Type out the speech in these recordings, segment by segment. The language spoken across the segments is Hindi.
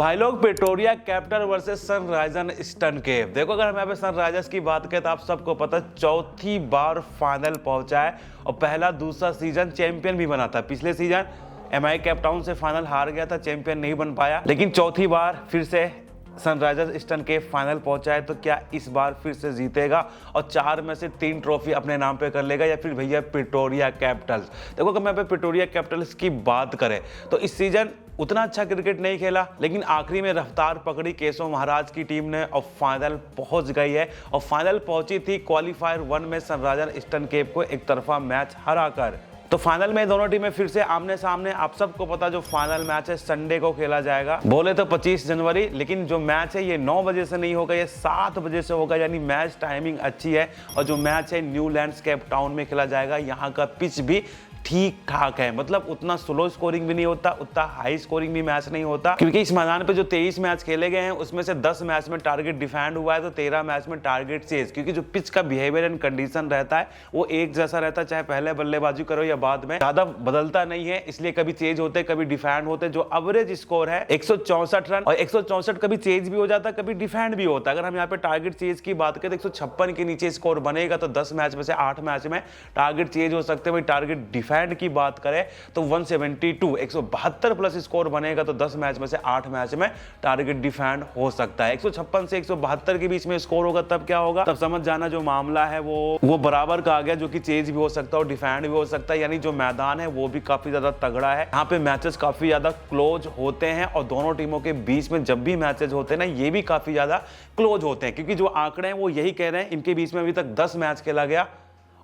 भाई लोग, Pretoria capital versus Sunrisers Eastern Cape. देखो, अगर हम यहाँ पे सनराइजर्स की बात करें तो आप सबको पता चौथी बार फाइनल पहुंचा है और पहला दूसरा सीजन चैंपियन भी बना था। पिछले सीजन एमआई केप टाउन से फाइनल हार गया था, चैंपियन नहीं बन पाया, लेकिन चौथी बार फिर से सनराइजर्स ईस्टर्न केप फाइनल पहुंचा है। तो क्या इस बार फिर से जीतेगा और 4 में से 3 ट्रॉफी अपने नाम पे कर लेगा, या फिर भैया प्रिटोरिया कैपिटल्स? देखो, अगर मैं प्रिटोरिया कैपिटल्स की बात करें तो इस सीजन उतना अच्छा क्रिकेट नहीं खेला, लेकिन आखिरी में रफ्तार पकड़ी केशव महाराज की टीम ने और फाइनल पहुंच गई है। और फाइनल पहुंची थी क्वालिफायर 1 में सनराइजर्स ईस्टर्न केप को एक तरफा मैच हराकर। तो फाइनल में दोनों टीमें फिर से आमने सामने। आप सबको पता जो फाइनल मैच है संडे को खेला जाएगा, बोले तो 25 जनवरी, लेकिन जो मैच है ये 9 बजे से नहीं होगा, ये 7 बजे से होगा, यानी मैच टाइमिंग अच्छी है। और जो मैच है न्यू लैंड्सकेप टाउन में खेला जाएगा। यहाँ का पिच भी ठीक ठाक है, मतलब उतना स्लो स्कोरिंग भी नहीं होता, उतना हाई स्कोरिंग भी मैच नहीं होता, क्योंकि इस मैदान पे जो 23 मैच खेले गए हैं उसमें से 10 मैच में टारगेट डिफेंड हुआ है, तो 13 मैच में टारगेट चेज। क्योंकि जो पिच का बिहेवियर एंड कंडीशन रहता है वो एक जैसा रहता है, चाहे पहले बल्लेबाजी करो या बाद में, ज्यादा बदलता नहीं है। इसलिए कभी चेज होते कभी डिफेंड होते। जो एवरेज स्कोर है 164 रन, और 164 कभी चेज भी हो जाता है कभी डिफेंड भी होता है। अगर हम यहाँ पे टारगेट चेज की बात करें तो 156 के नीचे स्कोर बनेगा, तो 10 मैच में से 8 मैच में टारगेट चेज हो सकते हैं। टारगेट डिफेंड की बात करें तो 172 172 प्लस स्कोर बनेगा, तो 10 मैच में से 8 मैच में टारगेट डिफेंड हो सकता है। 156 से 172 के बीच में स्कोर होगा, तब क्या होगा, तब समझ जाना जो मामला है वो बराबर का आ गया, जो कि चेज भी हो सकता है और डिफेंड भी हो सकता है। यानी जो मैदान है वो भी काफी ज्यादा तगड़ा है। यहाँ पे मैचेस काफी ज्यादा क्लोज होते हैं, और दोनों टीमों के बीच में जब भी मैचेस होते हैं ना, ये भी काफी ज्यादा क्लोज होते हैं, क्योंकि जो आंकड़े हैं वो यही कह रहे हैं। इनके बीच में अभी तक 10 मैच खेला गया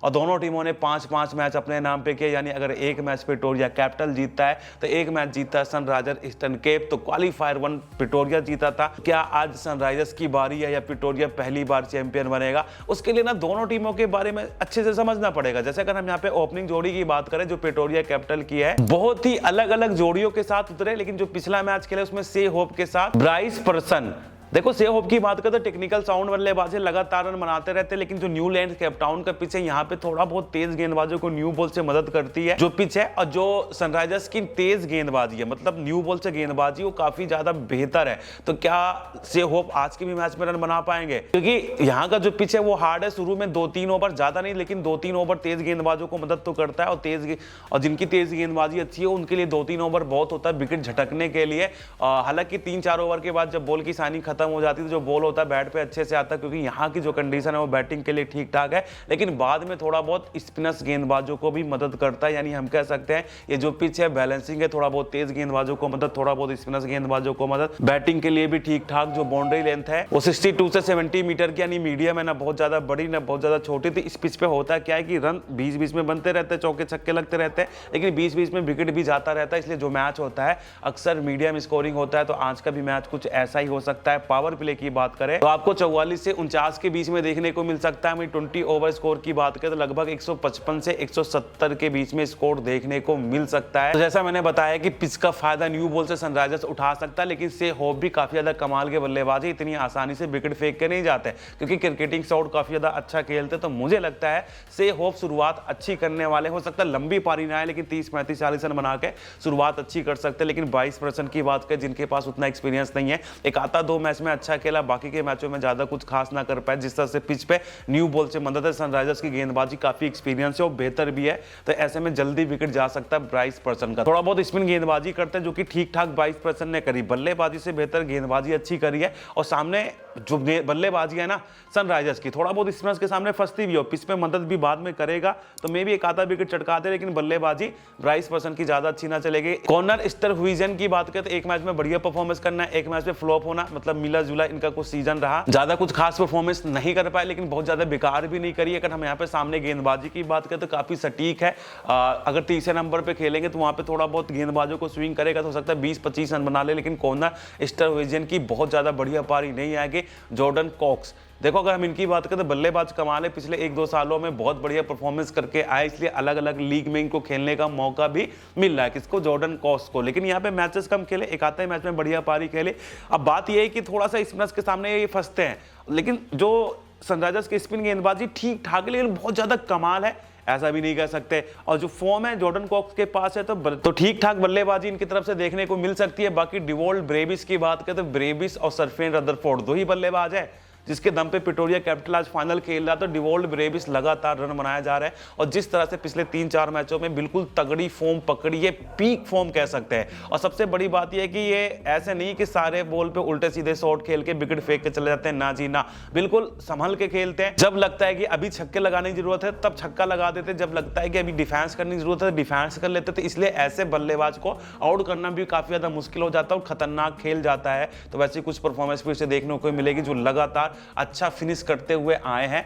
और दोनों टीमों ने 5-5 मैच अपने नाम पे किए। यानी अगर एक मैच प्रिटोरिया कैपिटल जीतता है तो एक मैच जीतता है सनराइजर्स ईस्टर्न केप। तो क्वालिफायर 1 प्रिटोरिया जीता था। क्या आज सनराइजर्स की बारी है या प्रिटोरिया पहली बार चैंपियन बनेगा? उसके लिए ना दोनों टीमों के बारे में अच्छे से समझना पड़ेगा। जैसे अगर हम यहाँ पे ओपनिंग जोड़ी की बात करें, जो प्रिटोरिया कैपिटल की है, बहुत ही अलग अलग जोड़ियों के साथ उतरे, लेकिन जो पिछला मैच खेले उसमें से होप के साथ ब्राइस पर्सन। देखो, से होप की बात करें तो टेक्निकल साउंड बल्लेबाजी लगातार रन बनाते रहते हैं, लेकिन जो न्यू लैंड्सकेप टाउन का पिच है यहाँ पे थोड़ा बहुत तेज गेंदबाजों को न्यू बॉल से मदद करती है जो पिच है। और जो सनराइजर्स की तेज गेंदबाजी है, मतलब न्यू बॉल से गेंदबाजी, वो काफी ज्यादा बेहतर है। तो क्या से होप आज के भी मैच में रन बना पाएंगे? क्योंकि यहाँ का जो पिच है वो हार्ड है। शुरू में 2-3 ओवर, ज्यादा नहीं लेकिन 2-3 ओवर तेज गेंदबाजों को मदद तो करता है। और जिनकी तेज गेंदबाजी अच्छी है उनके लिए 2-3 ओवर बहुत होता है विकेट झटकने के लिए। हालांकि 3-4 ओवर के बाद जब बॉल की साइनिंग खत्म हो जाती है तो जो होता है बैट पे अच्छे से आता है, क्योंकि यहाँ की जो कंडीशन है वो बैटिंग के लिए ठीक ठाक है। लेकिन बाद में थोड़ा बहुत स्पिनर्स गेंदबाजों को भी मदद करता है। यानी हम कह सकते हैं ये जो पिच है बैलेंसिंग है, थोड़ा बहुत तेज गेंदबाजों को मदद, थोड़ा बहुत स्पिनर्स गेंदबाजों को मदद, बैटिंग के लिए भी ठीक ठाक। जो बाउंड्री लेंथ है वो 62 से 70 मीटर की, यानी मीडियम है, ना बहुत ज्यादा बड़ी ना बहुत ज्यादा छोटी थी। इस पिच पे होता है क्या है कि रन बीच बीच में बनते रहते हैं, चौके छक्के लगते रहते हैं, लेकिन बीच बीच में विकेट भी जाता रहता है। इसलिए जो मैच होता है अक्सर मीडियम स्कोरिंग होता है। तो आज का भी मैच कुछ ऐसा ही हो सकता है। पावर प्ले की बात करें तो आपको 44 से 49 के बीच में देखने को मिल सकता है। वहीं 20 ओवर स्कोर की बात करें तो लगभग 155 से 170 के बीच में स्कोर देखने को मिल सकता है। तो जैसा मैंने बताया कि पिच का फायदा न्यू बॉल से सनराइजर्स उठा सकता है, लेकिन से होप भी काफी ज्यादा कमाल के बल्लेबाजी, इतनी आसानी से विकेट फेंक के नहीं जाते, क्योंकि क्रिकेटिंग शॉट काफी ज्यादा अच्छा खेलते। तो मुझे लगता है से होप शुरुआत अच्छी करने वाले। हो सकता है लंबी पारी ना आए, लेकिन 30-35-40 रन बना के शुरुआत अच्छी कर सकते हैं। लेकिन 22% की बात करें, जिनके पास उतना एक्सपीरियंस नहीं है, एक आता 2 मैच में अच्छा खेला, बाकी के मैचों में ज्यादा कुछ खास ना कर पाए। जिस तरह से पिच पे न्यू बॉल से मदद है, सनराइजर्स की गेंदबाजी काफी एक्सपीरियंस है और बेहतर भी है, तो ऐसे में जल्दी विकेट जा सकता है ब्राइस पर्सन का। थोड़ा बहुत स्पिन गेंदबाजी करते हैं, जो कि ठीक ठाक ब्राइस पर्सन ने करी। बल्लेबाजी से बेहतर गेंदबाजी अच्छी करी है, और सामने जो बल्लेबाजी है ना सनराइजर्स की, थोड़ा बहुत स्पिनर्स के सामने फंसती भी हो, पिच पे मदद भी बाद में करेगा, तो मे भी एक आधा विकेट चटका दे, लेकिन बल्लेबाजी ब्राइस पर्सन की ज्यादा अच्छी ना चलेगी। कॉर्नर स्टर हुइजन की बात करें तो एक मैच में बढ़िया परफॉर्मेंस करना है, एक मैच में फ्लॉप होना, मतलब मिला जुला इनका कुछ सीजन रहा, ज्यादा कुछ खास परफॉर्मेंस नहीं कर पाए, लेकिन बहुत ज्यादा बेकार भी नहीं करी। अगर हम यहाँ पे सामने गेंदबाजी की बात करें तो काफी सटीक है। अगर तीसरे नंबर पे खेलेंगे तो वहां पे थोड़ा बहुत गेंदबाजों को स्विंग करेगा तो हो सकता है 20-25 रन बना ले, लेकिन कॉर्नर स्टर हुइजन की बहुत ज्यादा बढ़िया पारी नहीं आएगी। जॉर्डन कॉक्स, देखो अगर हम इनकी बात करें तो बल्लेबाज कमाल है, पिछले 1-2 सालों में बहुत बढ़िया परफॉर्मेंस करके आए, इसलिए अलग अलग लीग में इनको खेलने का मौका भी मिल रहा है। किसको? जॉर्डन कॉक्स को। लेकिन यहाँ पे मैचेस कम खेले, एक आते मैच में बढ़िया पारी खेले। अब बात यह है कि थोड़ा सा स्पिनर्स के सामने ये फंसते हैं, लेकिन जो सनराइजर्स की स्पिन गेंदबाजी ठीक ठाक है, लेकिन बहुत ज्यादा कमाल है। ऐसा भी नहीं कह सकते। और जो फॉर्म है जॉर्डन कॉक्स के पास है तो ठीक ठाक बल्लेबाजी इनकी तरफ से देखने को मिल सकती है। बाकी डिवॉल्ट ब्रेविस की बात करें तो ब्रेविस और सरफेन रदरफोर्ड दो ही बल्लेबाज है जिसके दम पे प्रिटोरिया कैपिटल आज फाइनल खेल रहा। तो डिवॉल्ट ब्रेविस लगातार रन बनाया जा रहा है और जिस तरह से पिछले 3-4 मैचों में बिल्कुल तगड़ी फॉर्म पकड़ी है, पीक फॉर्म कह सकते हैं। और सबसे बड़ी बात यह है कि ये ऐसे नहीं कि सारे बॉल पे उल्टे सीधे शॉट खेल के विकेट फेंक के चले जाते हैं, ना जी ना, बिल्कुल संभल के खेलते हैं। जब लगता है कि अभी छक्के लगाने की जरूरत है तब छक्का लगा देते, जब लगता है कि अभी डिफेंस करने की जरूरत है डिफेंस कर लेते। तो इसलिए ऐसे बल्लेबाज को आउट करना भी काफी ज्यादा मुश्किल हो जाता है और खतरनाक खेल जाता है। तो वैसे कुछ परफॉर्मेंस फिर से देखने को मिलेगी जो लगातार अच्छा फिनिश करते हुए आए हैं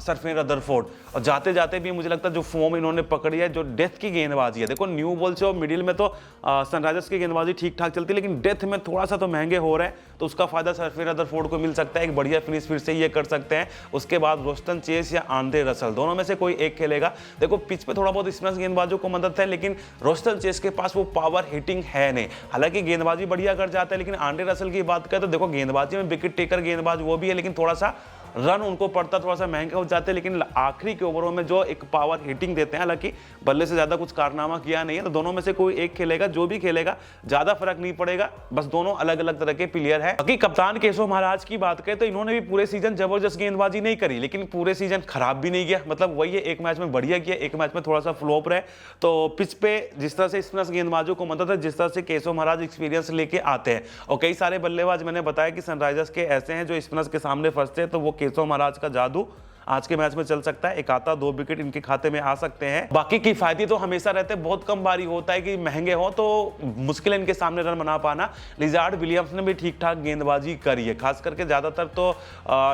सरफेन रदरफोर्ड। और जाते जाते भी मुझे लगता है जो फॉर्म इन्होंने पकड़ी है, जो डेथ की गेंदबाजी है, देखो न्यू बॉल से और मिडिल में तो सनराइजर्स की गेंदबाजी ठीक ठाक चलती है, लेकिन डेथ में थोड़ा सा तो महंगे हो रहे हैं, तो उसका फायदा सरफेन रदरफोर्ड को मिल सकता है। एक बढ़िया फिनिश फिर से ये कर सकते हैं। उसके बाद रोस्टन चेस या आंद्रे रसल दोनों में से कोई एक खेलेगा। देखो पिच पे थोड़ा बहुत स्पिनर्स गेंदबाजों को मदद है, लेकिन रोस्टन चेस के पास वो पावर हिटिंग है नहीं। हालांकि गेंदबाजी बढ़िया कर जाता है, लेकिन आंद्रे रसल की बात करें तो देखो गेंदबाजी में विकेट टेकर गेंदबाज वो भी है, लेकिन थोड़ा सा रन उनको पड़ता थोड़ा सा महंगा हो जाते हैं। लेकिन आखिरी के ओवरों में जो एक पावर हिटिंग देते हैं, हालांकि बल्ले से ज्यादा कुछ कारनामा किया नहीं है, तो दोनों में से कोई एक खेलेगा। जो भी खेलेगा ज्यादा फर्क नहीं पड़ेगा, बस दोनों अलग अलग तरह के प्लेयर है। बाकी कप्तान केशव महाराज की बात करें तो इन्होंने भी पूरे सीजन जबरदस्त गेंदबाजी नहीं करी, लेकिन पूरे सीजन खराब भी नहीं गया। मतलब वही है, एक मैच में बढ़िया किया, एक मैच में थोड़ा सा फ्लॉप रहे। तो पिच पे जिस तरह से स्पिनर्स गेंदबाजों को मदद है, जिस तरह से केशव महाराज एक्सपीरियंस लेके आते हैं, और कई सारे बल्लेबाज मैंने बताया कि सनराइजर्स के ऐसे हैं जो स्पिनर्स के सामने फंसते हैं, तो वो केशव महाराज का जादू आज के मैच में चल सकता है। एक आता 2 विकेट इनके खाते में आ सकते हैं। बाकी किफायती तो हमेशा रहते हैं, बहुत कम बारी होता है कि महंगे हो तो मुश्किल है इनके सामने रन बना पाना। लिजार्ड विलियम्स ने भी ठीक ठाक गेंदबाजी करी है, खास करके ज्यादातर तो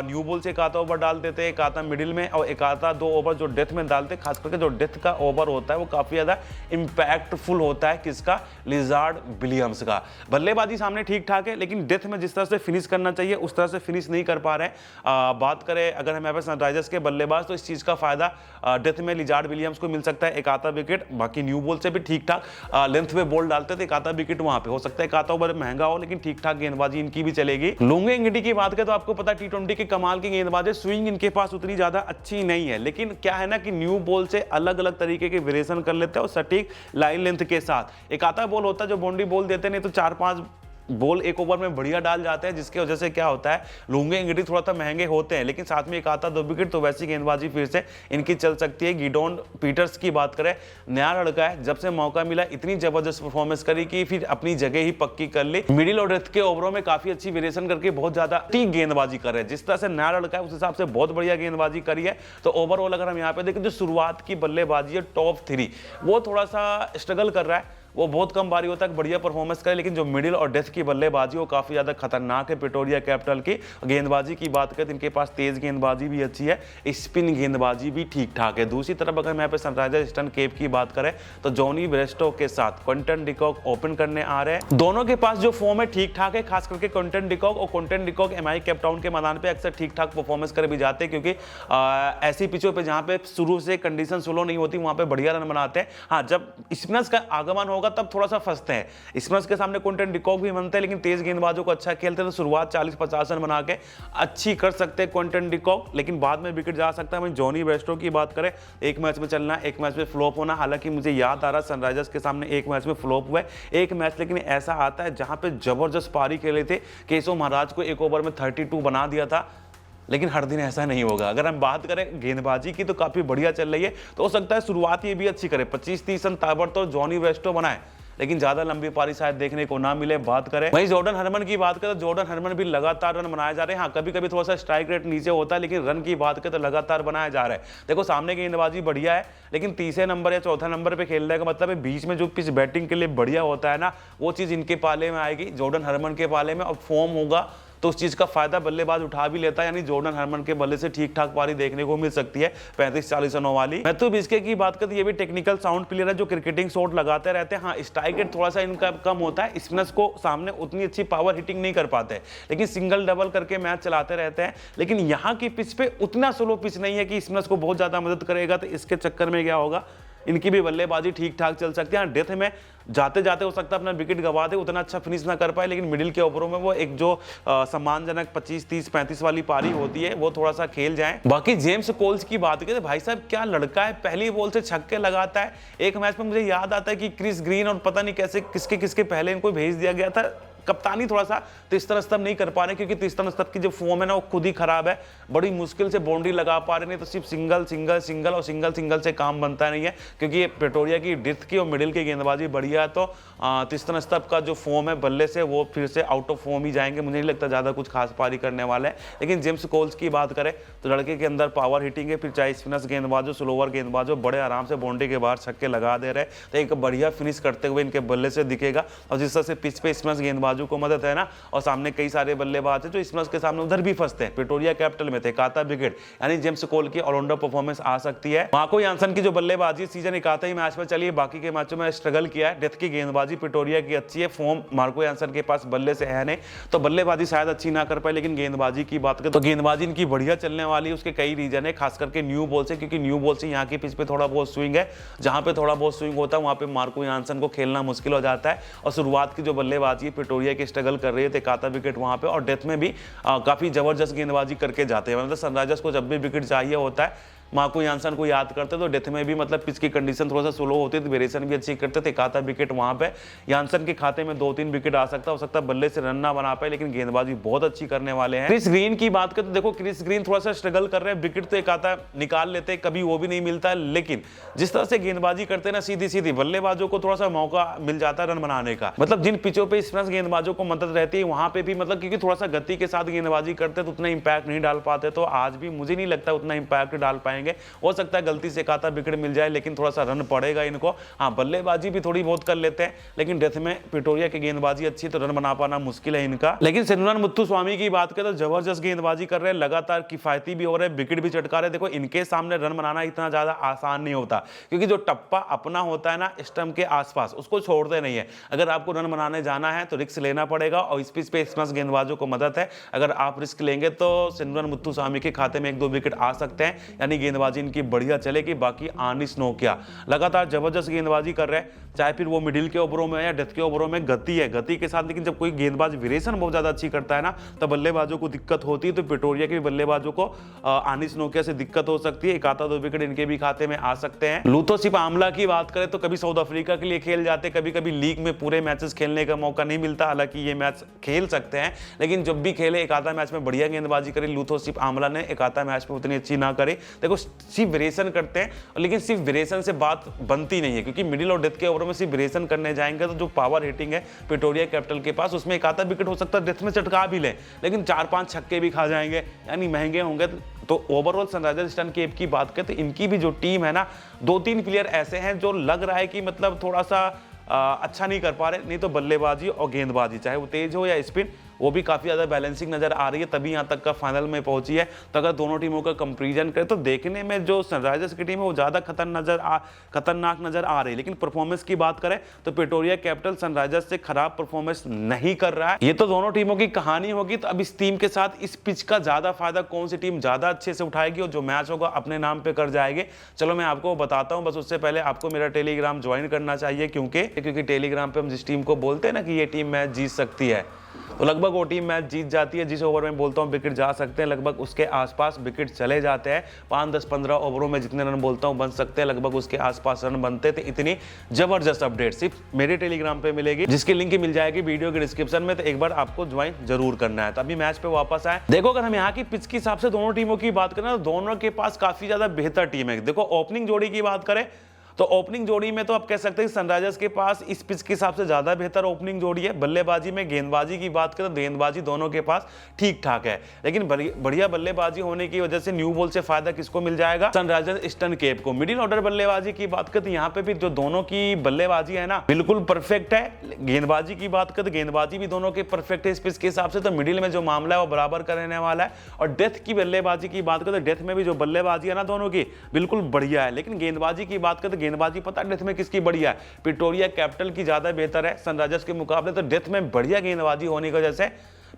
न्यू बॉल से एक आता ओवर डाल देते, एक आता मिडिल में और एक आता 2 ओवर जो डेथ में डालते। खास करके जो डेथ का ओवर होता है वो काफी ज्यादा इंपैक्टफुल होता है। किसका? लिजार्ड विलियम्स का। बल्लेबाजी सामने ठीक ठाक है, लेकिन डेथ में जिस तरह से फिनिश करना चाहिए उस तरह से फिनिश नहीं कर पा रहे। बात करें अगर हमें सनराइजर्स के बल्लेबाज, तो इस चीज का फायदा डेथ में लिजार्ड विलियम्स को मिल सकता है, एक आता विकेट। बाकी न्यू बॉल से भी ठीक ठाक लेंथ में बॉल डालते थे, एक आता विकेट वहां पे हो सकता है, एक आता ओवर महंगा हो, लेकिन ठीक ठाक गेंदबाजी इनकी भी चलेगी। लुंगे एंगडी की बात करें तो आपको पता T20 के कमाल की गेंदबाजी, स्विंग इनके पास उतनी ज्यादा अच्छी नहीं है, लेकिन क्या है ना कि न्यू बॉल से अलग अलग तरीके के वेरिएशन कर लेते हैं और सटीक लाइन लेंथ के साथ। एक आता बॉल होता है जो बाउंड्री बॉल देते, नहीं तो 4-5 बॉल एक ओवर में बढ़िया डाल जाते हैं, जिसकी वजह से क्या होता है लुंगे एंगडी थोड़ा सा महंगे होते हैं, लेकिन साथ में एक आता 2 विकेट, तो वैसी गेंदबाजी फिर से इनकी चल सकती है। गिडोन पीटर्स की बात करें, नया लड़का है, जब से मौका मिला इतनी जबरदस्त परफॉर्मेंस करी कि फिर अपनी जगह ही पक्की कर ली। मिडिल और डेथ के ओवरों में काफी अच्छी वेरिएशन करके बहुत ज्यादा ठीक गेंदबाजी कर रहे हैं। जिस तरह से नया लड़का है उस हिसाब से बहुत बढ़िया गेंदबाजी करी है। तो ओवरऑल अगर हम यहाँ पे देखें, जो शुरुआत की बल्लेबाजी है टॉप 3, वो थोड़ा सा स्ट्रगल कर रहा है, वो बहुत कम बारी होता है बढ़िया परफॉर्मेंस करे, लेकिन जो मिडिल और डेथ की बल्लेबाजी वो काफी ज्यादा खतरनाक है। प्रिटोरिया कैपिटल की गेंदबाजी की बात करें तो इनके पास तेज गेंदबाजी भी अच्छी है, स्पिन गेंदबाजी भी ठीक ठाक है। दूसरी तरफ अगर मैं यहाँ पे सनराइजर्स ईस्टर्न केप की बात करें तो जॉनी ब्रेस्टो के साथ क्विंटन डिकॉक ओपन करने आ रहे हैं। दोनों के पास जो फॉर्म है ठीक ठाक है, खास करके क्विंटन डिकॉक, और क्विंटन डिकॉक MI केपटाउन के मैदान पे अक्सर ठीक ठाक परफॉर्मेंस कर भी जाते हैं, क्योंकि ऐसी पिचों पे जहां पे शुरू से कंडीशन स्लो नहीं होती वहां पे बढ़िया रन बनाते हैं। हाँ, जब स्पिनर्स का आगमन होगा तब थोड़ा सा फंसते हैं। स्पिनर्स के सामने क्विंटन डिकॉक भी बनते हैं, लेकिन तेज गेंदबाजों को अच्छा खेलते हैं, तो शुरुआत 40-50 रन बना के अच्छी कर सकते हैं क्विंटन डिकॉक, लेकिन बाद में विकेट जा सकता है। जॉनी ब्रेस्टो की बात करें, एक मैच में चलना, एक मैच में फ्लॉप होना। हालांकि मुझे याद आ रहा सनराइजर्स के सामने एक मैच में फ्लॉप हुआ है, एक मैच लेकिन ऐसा आता है जहां पे जबरदस्त पारी खेले थे, केशव महाराज को एक ओवर में 32 बना दिया था। लेकिन हर दिन ऐसा नहीं होगा। अगर हम बात करें गेंदबाजी की तो काफी बढ़िया चल रही है, तो हो सकता है शुरुआत ये भी अच्छी करे, 25-30 रन ताबड़तोड़ जॉनी ब्रेस्टो बनाए, लेकिन ज्यादा लंबी पारी शायद देखने को ना मिले। बात करें वहीं जॉर्डन हरमन की बात करें तो जॉर्डन हरमन भी लगातार रन बनाए जा रहे हैं। हाँ, कभी कभी थोड़ा सा स्ट्राइक रेट नीचे होता है, लेकिन रन की बात करें तो लगातार बनाया जा रहा है। देखो सामने की गेंदबाजी बढ़िया है, लेकिन तीसरे नंबर या चौथा नंबर पे खेलने का मतलब है बीच में जो पिच बैटिंग के लिए बढ़िया होता है ना, वो चीज इनके पाले में आएगी, जॉर्डन हरमन के पाले में। और फॉर्म होगा तो उस चीज का फायदा बल्लेबाज उठा भी लेता है, यानी जॉर्डन हरमन के बल्ले से ठीक ठाक पारी देखने को मिल सकती है 35-40 रनों वाली। मैथ्यू बिस्के की बात करें तो ये भी टेक्निकल साउंड प्लेयर है जो क्रिकेटिंग शॉट लगाते रहते हैं। हाँ, स्ट्राइक रेट थोड़ा सा इनका कम होता है, स्पिनर्स को सामने उतनी अच्छी पावर हिटिंग नहीं कर पाते, लेकिन सिंगल डबल करके मैच चलाते रहते हैं। लेकिन यहाँ की पिच पे उतना स्लो पिच नहीं है कि स्पिनर्स को बहुत ज्यादा मदद करेगा, तो इसके चक्कर में क्या होगा इनकी भी बल्लेबाजी ठीक ठाक चल सकती है। डेथ में जाते जाते हो सकता है अपना विकेट गवा दे, उतना अच्छा फिनिश ना कर पाए, लेकिन मिडिल के ओवरों में वो एक जो सम्मानजनक 25, 30, 35 वाली पारी होती है वो थोड़ा सा खेल जाए। बाकी जेम्स कोल्स की बात करें, भाई साहब क्या लड़का है, पहली बॉल से छक्के लगाता है। एक मैच में मुझे याद आता है कि क्रिस ग्रीन और पता नहीं कैसे किसके किसके पहले इनको भेज दिया गया था, कप्तानी थोड़ा सा तीसरा स्तर नहीं कर पा रहे, क्योंकि तीसरा स्तर की जो फॉर्म है ना वो खुद ही खराब है, बड़ी मुश्किल से बाउंड्री लगा पा रहे, नहीं तो सिर्फ सिंगल सिंगल सिंगल और सिंगल सिंगल से काम बनता नहीं है, क्योंकि ये प्रेटोरिया की डेप्थ की और मिडिल की गेंदबाजी बढ़िया है। तो तीसरा स्तर का जो फॉर्म है बल्ले से वो फिर से आउट ऑफ फॉर्म ही जाएंगे, मुझे नहीं लगता ज़्यादा कुछ खास पारी करने वाला है। लेकिन जेम्स कोल्स की बात करें तो लड़के के अंदर पावर हिटिंग है, फिर चाहे स्पिनर्स गेंदबाज हो, स्लोवर गेंदबाज हो, बड़े आराम से बाउंड्री के बाहर छक्के लगा दे रहे, तो एक बढ़िया फिनिश करते हुए इनके बल्ले से दिखेगा। और जिस तरह से पिच पे स्पिनर्स गेंदबाजों को मदद है ना, और सामने कई सारे बल्लेबाज हैं जो स्पिनर्स के सामने उधर भी फंसते हैं, प्रेटोरिया कैपिटल में थे काता विकेट, यानी जेम्स कोल की ऑलराउंडर परफॉर्मेंस आ सकती है। मार्को यानसन की जो बल्लेबाजी सीजन 81 मैच में चली है, बाकी के मैचों में स्ट्रगल किया है। डेथ की गेंदबाजी प्रेटोरिया की अच्छी है, फॉर्म मार्को यानसन के पास बल्ले से है नहीं, तो बल्लेबाजी शायद अच्छी ना कर पाए, लेकिन गेंदबाजी की बात करें तो गेंदबाजी इनकी बढ़िया चलने वाली है। उसके कई रीजन है, खास करके न्यू बॉल से, क्योंकि न्यू बॉल से यहाँ की पिच पे थोड़ा बहुत स्विंग है, जहां पे थोड़ा बहुत स्विंग होता है वहां पे मार्को यानसन को खेलना मुश्किल हो जाता है। और शुरुआत की जो बल्लेबाजी प्रेटोरिया की स्ट्रगल कर रही है, काता विकेट वहां पे, और डेथ में भी काफी जबरदस्त गेंदबाजी करके जाते हैं। मतलब सनराइजर्स को जब भी विकेट चाहिए होता है, मार्को यानसन को याद करते तो डेथ में भी मतलब पिच की कंडीशन थोड़ा सा स्लो होती थी, वेरिएशन भी अच्छी करते थे, काता विकेट वहां पे यानसन के खाते में 2-3 विकेट आ सकता, हो सकता है बल्ले से रन ना बना पाए, लेकिन गेंदबाजी बहुत अच्छी करने वाले हैं। क्रिस ग्रीन की बात करें तो देखो क्रिस ग्रीन थोड़ा सा स्ट्रगल कर रहे हैं, विकेट तो एक आता निकाल लेते, कभी वो भी नहीं मिलता है, लेकिन जिस तरह से गेंदबाजी करते हैं ना सीधी सीधी, बल्लेबाजों को थोड़ा सा मौका मिल जाता है रन बनाने का। मतलब जिन पिचों पे स्पिनर्स गेंदबाजों को मदद रहती है वहां पे भी मतलब क्योंकि थोड़ा सा गति के साथ गेंदबाजी करते तो उतना इंपैक्ट नहीं डाल पाते, तो आज भी मुझे नहीं लगता उतना इंपैक्ट डाल पाएंगे। हो सकता है गलती से काता विकेट मिल जाए, लेकिन थोड़ा सा रन पड़ेगा इनको। हाँ, बल्लेबाजी भी थोड़ी बहुत कर लेते हैं, लेकिन डेथ में प्रेटोरिया की गेंदबाजी अच्छी, तो रन बना पाना मुश्किल है इनका। लेकिन सिमरन मुथुस्वामी की बात करें तो जबरदस्त गेंदबाजी कर रहे हैं, लगातार किफायती भी हो रहे हैं, विकेट भी चटका रहे हैं। देखो इनके सामने रन बनाना इतना ज्यादा आसान नहीं होता, क्योंकि जो टप्पा अपना होता है ना स्टंप के आसपास, उसको छोड़ते नहीं है। अगर आपको रन बनाने जाना है तो रिस्क लेना पड़ेगा, और इस पिच पे स्पिनर्स गेंदबाजों को मदद है। अगर आप रिस्क लेंगे तो सिमरन मुथुस्वामी के खाते में 1-2 विकेट आ सकते हैं, यानी गेंदबाजी इनकी बढ़िया चलेगी। बाकी आनिस नोकिया लगातार जबरदस्त गेंदबाजी कर रहे हैं, चाहे फिर वो मिडिल के ओवरों में या डेथ के ओवरों में, गति है गति के साथ। लेकिन जब कोई गेंदबाज वेरिएशन बहुत ज्यादा अच्छी करता है ना, तो बल्लेबाजों को दिक्कत होती है। तो प्रेटोरिया के बल्लेबाजों को आनिस नोकिया से दिक्कत हो सकती है, 1-2 विकेट इनके भी खाते में आ सकते हैं। लुथोसिप आमला की बात करें तो कभी साउथ अफ्रीका के लिए खेल जाते, कभी कभी लीग में पूरे मैचेस खेलने का मौका नहीं मिलता, हालांकि ये मैच खेल सकते हैं, लेकिन जब भी खेले 1-आधा मैच में बढ़िया गेंदबाजी करी लुथोसिप आमला ने, 1-आधा मैच में उतनी अच्छी ना करी। देखो सिर्फ वेरिएशन करते हैं, लेकिन सिर्फ वेरिएशन से बात बनती नहीं है, क्योंकि मिडिल और डेथ के ओवरों में सिर्फ वेरिएशन करने जाएंगे तो जो पावर हिटिंग है प्रेटोरिया कैपिटल के पास, उसमें 1-आधा विकेट हो सकता है डेथ में चटका भी ले, लेकिन 4-5 छक्के भी खा जाएंगे, यानी महंगे होंगे। तो ओवरऑल सनराइजर्स ईस्टर्न केप की बात करें तो इनकी भी जो टीम है ना, 2-3 प्लेयर ऐसे हैं जो लग रहा है कि मतलब थोड़ा सा अच्छा नहीं कर पा रहे, नहीं तो बल्लेबाजी और गेंदबाजी चाहे वो तेज हो या स्पिन, वो भी काफी ज्यादा बैलेंसिंग नजर आ रही है, तभी यहां तक का फाइनल में पहुंची है। तो अगर दोनों टीमों का कंपैरिजन करें तो देखने में जो सनराइजर्स की टीम है वो ज्यादा खतरनाक नजर आ रही है, लेकिन परफॉर्मेंस की बात करें तो प्रेटोरिया कैपिटल सनराइजर्स से खराब परफॉर्मेंस नहीं कर रहा है। ये तो दोनों टीमों की कहानी होगी। तो अब इस टीम के साथ इस पिच का ज्यादा फायदा कौन सी टीम ज्यादा अच्छे से उठाएगी और जो मैच होगा अपने नाम पे कर जाएगी, चलो मैं आपको बताता हूं। बस उससे पहले आपको मेरा टेलीग्राम ज्वाइन करना चाहिए, क्योंकि टेलीग्राम पे हम जिस टीम को बोलते हैं ना कि ये टीम मैच जीत सकती है, तो लगभग वो टीम मैच जीत जाती है। जिस ओवर में बोलता हूँ विकेट जा सकते हैं, लगभग उसके आसपास विकेट चले जाते हैं। 5, 10, 15 ओवरों में जितने रन बोलता हूँ बन सकते हैं, लगभग उसके आसपास रन बनते थे। इतनी जबरदस्त अपडेट सिर्फ मेरे टेलीग्राम पे मिलेगी, जिसकी लिंक मिल जाएगी वीडियो के डिस्क्रिप्शन में, तो एक बार आपको ज्वाइन जरूर करना है। तो अभी मैच पे वापस आए, देखो अगर हम यहाँ की पिच के हिसाब से दोनों टीमों की बात करें तो दोनों के पास काफी ज्यादा बेहतर टीम है। देखो ओपनिंग जोड़ी की बात करें तो ओपनिंग जोड़ी में तो आप कह सकते हैं सनराइजर्स के पास इस पिच के हिसाब से ज्यादा बेहतर ओपनिंग जोड़ी है। बल्लेबाजी में गेंदबाजी की बात करें तो गेंदबाजी दोनों के पास ठीक ठाक है, लेकिन बढ़िया बल्लेबाजी होने की वजह से न्यू बॉल से फायदा किसको मिल जाएगा? सनराइजर्स ईस्टर्न केप को। मिडिल ऑर्डर बल्लेबाजी की बात करें तो यहाँ पे भी जो दोनों की बल्लेबाजी है ना बिल्कुल परफेक्ट है। गेंदबाजी की बात करें तो गेंदबाजी भी दोनों के परफेक्ट है इस पिच के हिसाब से, तो मिडिल में जो मामला है वो बराबर का रहने वाला है। और डेथ की बल्लेबाजी की बात करें तो डेथ में भी जो बल्लेबाजी है ना दोनों की बिल्कुल बढ़िया है, लेकिन गेंदबाजी की बात करें तो गेंदबाजी पता है डेथ में किसकी बढ़िया है? प्रेटोरिया कैपिटल की ज्यादा बेहतर है सनराइजर्स के मुकाबले। तो डेथ में बढ़िया गेंदबाजी होने की वजह से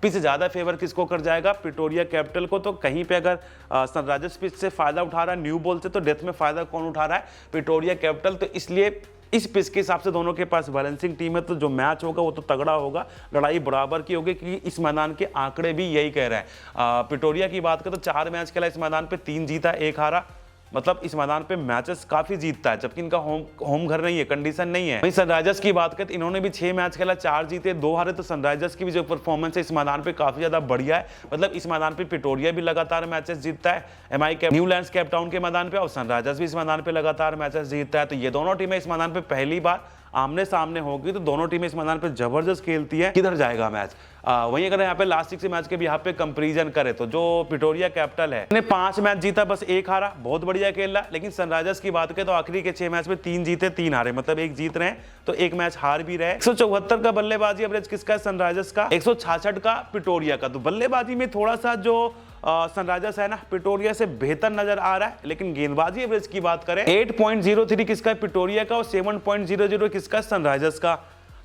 पिच ज़्यादा फेवर किसको कर जाएगा, प्रिटोरिया कैपिटल को। तो कहीं पे अगर सनराइजर्स पिच से फायदा उठा रहा है न्यू बॉल से, तो डेथ में फायदा कौन उठा रहा है, प्रिटोरिया कैपिटल। तो इसलिए इस पिच के हिसाब से दोनों के पास बैलेंसिंग टीम है, तो जो मैच होगा वो तो तगड़ा होगा, लड़ाई बराबर की होगी, क्योंकि इस मैदान के आंकड़े भी यही कह रहे हैं। प्रिटोरिया की बात करें तो 4 मैच खेला इस मैदान पे, 3 जीता 1 हारा, मतलब इस मैदान पे मैचेस काफी जीतता है, जबकि इनका होम घर नहीं है, कंडीशन नहीं है। वहीं सनराइजर्स की बात करें तो इन्होंने भी 6 मैच खेला, 4 जीते 2 हारे। तो सनराइजर्स की भी जो परफॉर्मेंस है इस मैदान पे काफी ज्यादा बढ़िया है। मतलब इस मैदान पे प्रिटोरिया भी लगातार मैचेस जीतता है, एमआई न्यूलैंड्स केप टाउन के मैदान पे, और सनराइजर्स भी इस मैदान पे लगातार मैचेस जीतता है। तो ये दोनों टीमें इस मैदान पे पहली बार आमने सामने होगी, तो दोनों टीमें इस मैदान पे जबरदस्त खेलती है। किधर जाएगा मैच, वहीं अगर यहाँ पे लास्ट 6 मैच के भी यहाँ पे कंपैरिजन करें तो जो प्रिटोरिया कैपिटल है ने 5 मैच जीता, बस 1 हारा, बहुत बढ़िया खेल रहा। लेकिन सनराइजर्स की बात करें तो आखिरी के 6 मैच में 3 जीते 3 हारे, मतलब 1 जीत रहे हैं तो 1 मैच हार भी रहे। 174 का बल्लेबाजी एवरेज किसका है, सनराइजर्स का, 166 का प्रिटोरिया का। तो बल्लेबाजी में थोड़ा सा जो सनराइजर्स है ना, प्रिटोरिया से बेहतर नजर आ रहा है। लेकिन गेंदबाजी एवरेज की बात करें 8.03 किसका है, प्रिटोरिया का, और 7.00 किसका, सनराइजर्स का।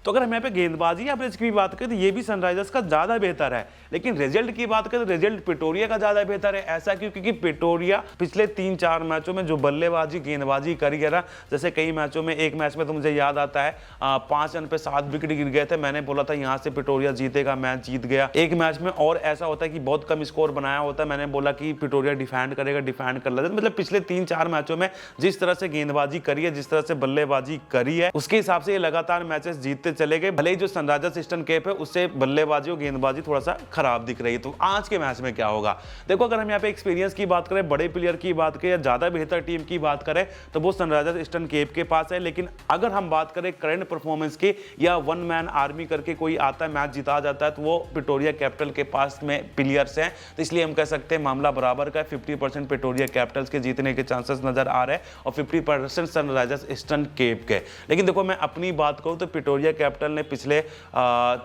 तो अगर हम यहाँ पे गेंदबाजी एवरेज की बात करें तो ये भी सनराइजर्स का ज्यादा बेहतर है। लेकिन रिजल्ट की बात करें तो रिजल्ट प्रिटोरिया का ज्यादा बेहतर है। ऐसा क्यों, क्योंकि प्रिटोरिया पिछले 3-4 मैचों में जो बल्लेबाजी गेंदबाजी करी है ना, जैसे कई मैचों में, एक मैच में तो मुझे याद आता है 5 रन पे 7 विकेट गिर गए थे, मैंने बोला था यहाँ से प्रिटोरिया जीतेगा, मैच जीत गया। एक मैच में और ऐसा होता है कि बहुत कम स्कोर बनाया होता है, मैंने बोला कि प्रिटोरिया डिफेंड करेगा, डिफेंड कर लेता है। मतलब पिछले 3-4 मैचों में जिस तरह से गेंदबाजी करी है, जिस तरह से बल्लेबाजी करी है, उसके हिसाब से ये लगातार मैचेस जीतते चले गए। भले ही जो सनराइजर्स ईस्टर्न केप है उससे बल्लेबाजी और गेंदबाजी थोड़ा सा खराब दिख रही है। तो आज के मैच में क्या होगा, देखो अगर हम यहाँ पे एक्सपीरियंस की बात करें, बड़े प्लेयर की बात करें या ज्यादा बेहतर टीम की बात करें, तो वो सनराइजर्स ईस्टर्न केप के पास है। लेकिन अगर हम बात करें करंट परफॉर्मेंस की, या वन मैन आर्मी करके कोई आता है मैच जिता जाता है, तो वो प्रिटोरिया कैपिटल के पास में प्लेयर्स हैं। तो इसलिए हम कह सकते हैं मामला बराबर का है, 50% प्रिटोरिया कैपिटल्स के जीतने के चांसेस नजर आ रहे हैं और 50% सनराइजर्स ईस्टर्न केप के। लेकिन देखो मैं अपनी बात करूं तो प्रिटोरिया कैपिटल ने पिछले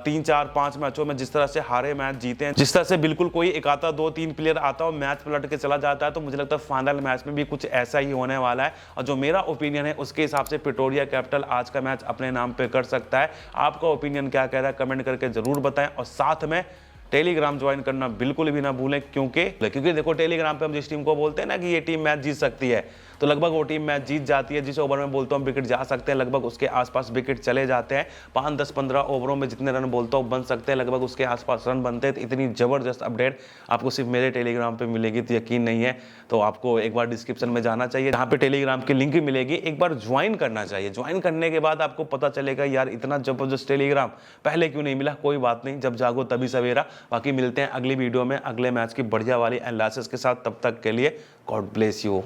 3-4-5 मैचों में जिस तरह से हारे मैच जीते हैं, जिस तरह से बिल्कुल कोई एक आता 2-3 प्लेयर आता और मैच पलट के चला जाता है, तो मुझे लगता है फाइनल मैच में भी कुछ ऐसा ही होने वाला है। और जो मेरा ओपिनियन है उसके हिसाब से प्रिटोरिया कैपिटल आज का मैच अपने नाम पे कर सकता है। आपका ओपिनियन क्या कह रहा है कमेंट करके जरूर बताएं, और साथ में टेलीग्राम ज्वाइन करना बिल्कुल भी ना भूलें, क्योंकि देखो टेलीग्राम पे हम जिस टीम को बोलते हैं ना कि ये टीम मैच जीत सकती है, तो लगभग वो टीम मैच जीत जाती है। जिस ओवर में बोलता हूँ विकेट जा सकते हैं, लगभग उसके आसपास विकेट चले जाते हैं। 5, 10, 15 ओवरों में जितने रन बोलता हूँ बन सकते हैं, लगभग उसके आसपास रन बनते हैं। तो इतनी जबरदस्त अपडेट आपको सिर्फ मेरे टेलीग्राम पे मिलेगी, तो यकीन नहीं है तो आपको एक बार डिस्क्रिप्शन में जाना चाहिए, जहाँ पे टेलीग्राम की लिंक मिलेगी, एक बार ज्वाइन करना चाहिए। ज्वाइन करने के बाद आपको पता चलेगा यार इतना जबरदस्त टेलीग्राम पहले क्यों नहीं मिला। कोई बात नहीं, जब जागो तभी सवेरा। बाकी मिलते हैं अगली वीडियो में अगले मैच की बढ़िया वाली एनालिसिस के साथ, तब तक के लिए गॉड ब्लेस यू।